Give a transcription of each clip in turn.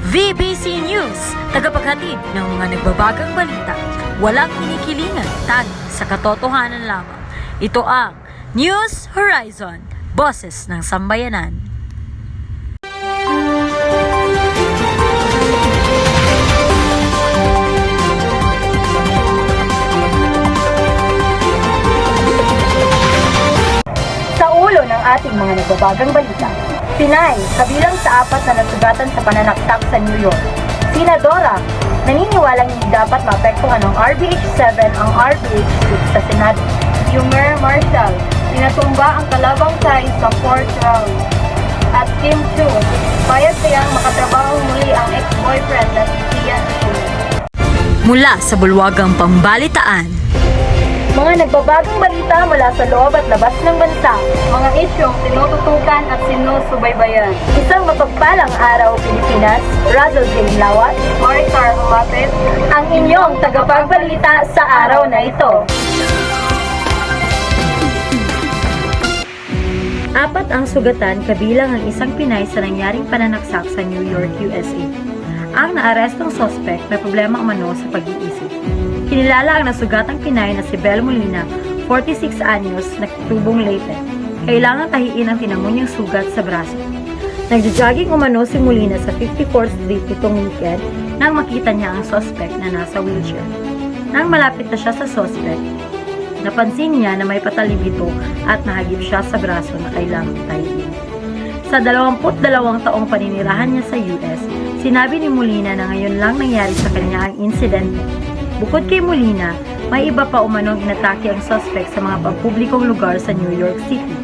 VBC News, tagapaghatid ng mga nagbabagang balita. Walang kinikilingan, tanging sa katotohanan lamang. Ito ang News Horizon, Boses ng Sambayanan. Sa ulo ng ating mga nagbabagang balita, Pinay, kabilang sa 4 na nasugatan sa pananaktak sa New York. Senadora, naniniwalang hindi dapat maapektuhan ng RBH-7 ang RBH-6 sa Senado. Yumer Marshall, pinatumba ang kalabang side sa 4th round. At Kim Chu, payag kayang makatrabaho muli ang ex-boyfriend na si Ian Chu. Mula sa bulwagang pambalitaan, mga nagbabagang balita mula sa loob at labas ng bansa, mga isyong tinututukan at sinusubaybayan. Isang mapagpalang araw, Pilipinas. Razel J. Lawat, Maricar Humapit, ang inyong tagapagbalita sa araw na ito. 4 ang sugatan, kabilang ang isang Pinay sa nangyaring pananaksak sa New York, USA. Ang naarestong sospek may problema umano sa pag-iisip. Kinilala ang nasugatang Pinay na si Bel Molina, 46 anyos, nagtubong Leyte. Kailangang tahiin ang tinamo niyang sugat sa braso. Nagja-jogging umano si Molina sa 54th Street nitong weekend nang makita niya ang suspect na nasa wheelchair. Nang malapit na siya sa suspect, napansin niya na may patalim ito at nahagip siya sa braso na kailangang tahiin. Sa 22 taong paninirahan niya sa US, sinabi ni Molina na ngayon lang nangyari sa kanya ang insidente. Bukod kay Molina, may iba pa umanong inatake ang suspect sa mga pampublikong lugar sa New York City.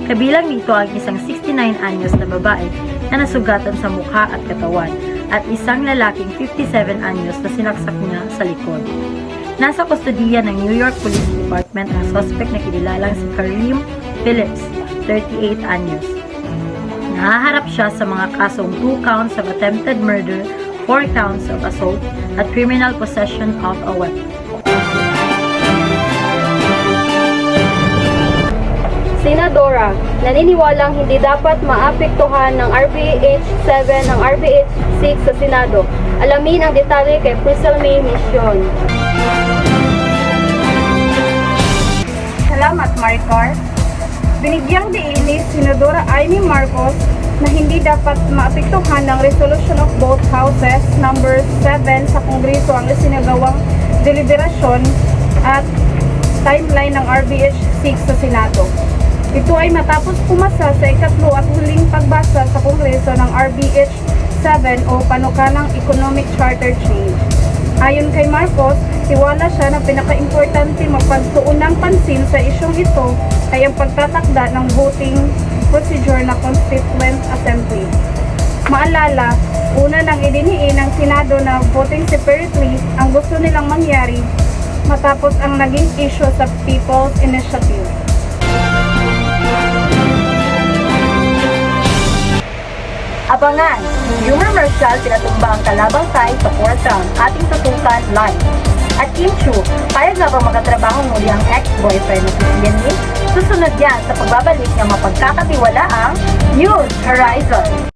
Kabilang dito ang isang 69 anyos na babae na nasugatan sa mukha at katawan at isang lalaking 57 anyos na sinaksak niya sa likod. Nasa kustodiya ng New York Police Department ang suspect na kinilalang si Kareem Phillips, 38 anyos. Nahaharap siya sa mga kasong 2 counts of attempted murder, 4 counts of assault, at criminal possession of a weapon. Senadora, naniniwalang hindi dapat maapektuhan ng RBH-7 ang RBH-6 sa Senado. Alamin ang detalye kay Priscilla May Mission. Salamat, Maricar. Binigyang diin ni Senadora Amy Marcos na hindi dapat maapektuhan ng Resolution of both Houses number 7 sa Kongreso ang isinagawang deliberasyon at timeline ng RBH-6 sa Senado. Ito ay matapos pumasa sa ikatlo at huling pagbasa sa Kongreso ng RBH-7 o panukalang Economic Charter Change. Ayon kay Marcos, tiwala siya na pinaka-importante mapagtuon ng pansin sa isyong ito ay ang pagtatakda ng voting procedure na Constituent Assembly. Maalala, una nang idiniin ng Senado na voting separately ang gusto nilang mangyari matapos ang naging issue sa People's Initiative. Abangan, Yumer Marshall pinatumba ang kalabang side sa 4th round, ating tutukan live. At Kim Chu, payag nga bang makatrabaho muli ang ex-boyfriend na si Ian Chu? Susunod yan sa pagbabalik ng mapagkakatiwalaang News Horizon.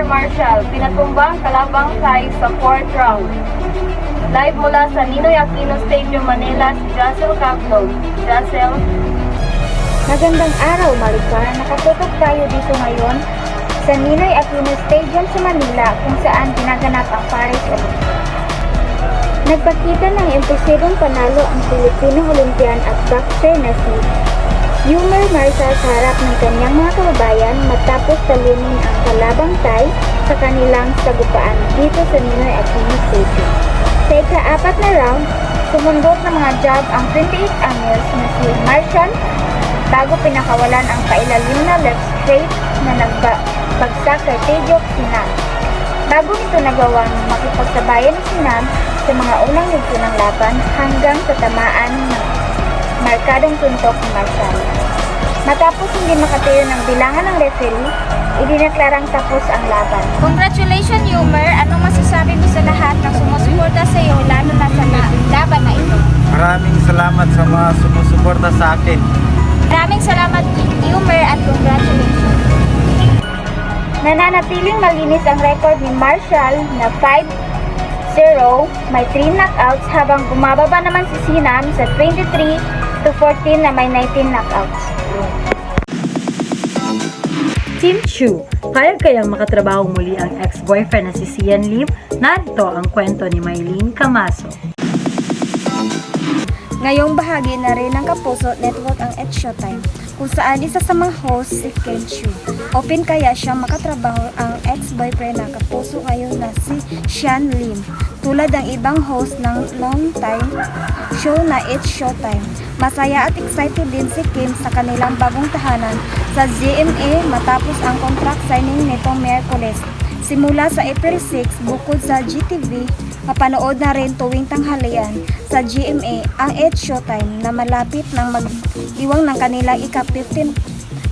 Marshall, pinatumba ang kalabang side sa 4th round. Live mula sa Ninoy Aquino Stadium, Manila, si Jancel Cablon. Jancel. Magandang araw, Maricar. Nakatutok tayo dito ngayon sa Ninoy Aquino Stadium sa Manila kung saan ginaganap ang Paris Olympics. Nagpakita ng imposibong panalo ang Filipino Olympian at boxer na si Yumer Marshall sa harap ng kanyang mga kababayan matapos talunin ang kalabang Thai sa kanilang sagupaan dito sa Ninoy Aquino Stadium. Sa ika-4 na round, Sumundot ng mga job ang 28 anyos na si Marshall bago pinakawalan ang pailalim na left straight na nagbagsak kay Tejok Sinam. Bago nito nagawang makipagsabayan ni Sinam sa mga unang yugto ng laban hanggang sa tamaan ng markadong tuntok ni Marshall. Matapos hindi makatayo ng bilangan ng referee, idineklarang tapos ang laban. Congratulations, Yumer! Anong masasabi mo sa lahat ng sumusuporta sa iyo, lalo na sa laban na ito? Maraming salamat sa mga sumusuporta sa akin. Maraming salamat, Yumer, at congratulations! Nananatiling malinis ang record ni Marshall na 5-0, may 3 knockouts habang bumababa naman si Sinam sa 23-14 na may 19 knockouts. Team Chu, payag kayang makatrabaho muli ang ex-boyfriend na si Sian Lim? Narito ang kwento ni Maylene Camaso. Ngayong bahagi na rin ng Kapuso Network ang It's Showtime, kung saan isa sa mga host si Ken Chu. Open kaya siyang makatrabaho ang ex-boyfriend ng Kapuso ngayon na si Sian Lim, tulad ng ibang host ng long time show na It's Showtime. Masaya at excited din si Kim sa kanilang bagong tahanan sa GMA matapos ang contract signing nitong Miyerkules. Simula sa April 6, bukod sa GTV, mapanood na rin tuwing tanghalian sa GMA ang It's Showtime na malapit ng mag-iwang ng kanilang ika-15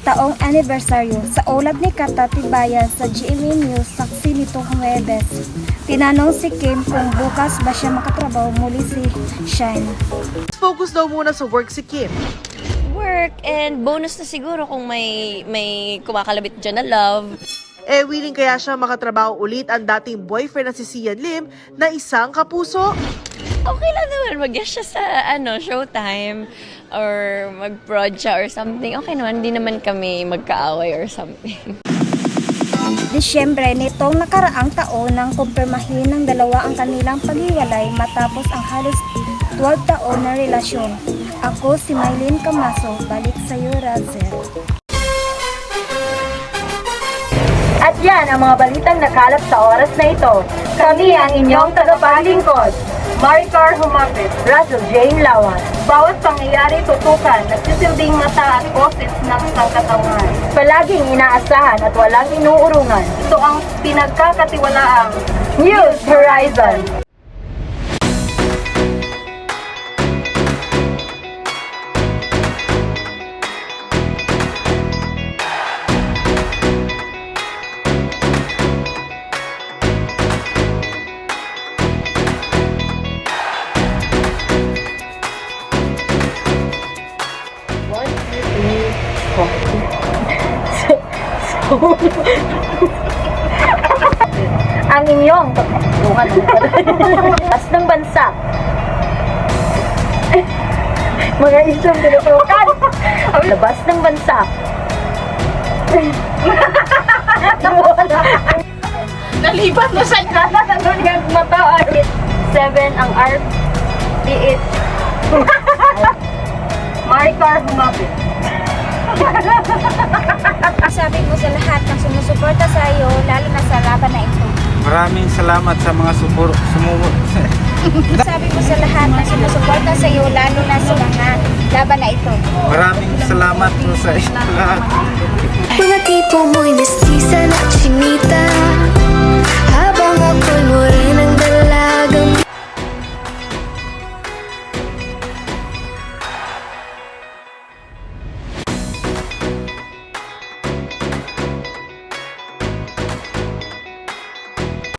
taong anibersaryo. Sa ulat ni Kata Tibayan sa GMA News, saksi nitong Huwebes. Tinanong si Kim kung bukas ba siya makatrabaho muli si Shine. Focus daw muna sa work si Kim. Work and bonus na siguro kung may kumakalabit dyan na love. Willing kaya siya makatrabaho ulit ang dating boyfriend na si Sian Lim na isang kapuso? Okay lang naman mag-guest siya sa Showtime or mag-prod siya or something. Okay naman, hindi naman kami magkaaway or something. Disyembre nitong nakaraang taon nang kumpirmahin ng dalawa ang kanilang paghiwalay matapos ang halos 12 taon na relasyon. Ako si Maylene Camaso, balik sa iyo, Razel. At yan ang mga balitang nakalap sa oras na ito. Kami ang inyong tagapaglingkod. Maricar Humapit, Russell Jane Lawan. Bawat pangyayari tutukan, nagsisilbing mata at boses ng sangkatawan. Palaging inaasahan at walang inuurungan. Ito ang pinagkakatiwalaang News Horizon. Ang inyong labas ng bansa. Mga isyong tinutukan. Labas ng bansa. Nalipat na sa Mata 7 ang RPH. Maricar Humapit. Sabi mo sa lahat ng sumusuporta sa iyo, lalo na sa laban na ito. Maraming salamat sa mga Sabi mo sa lahat ng sumusuporta sa iyo, lalo na sa mga laban na ito. Maraming salamat po sa lahat. Mga tipo mo'y mestiza na chinita.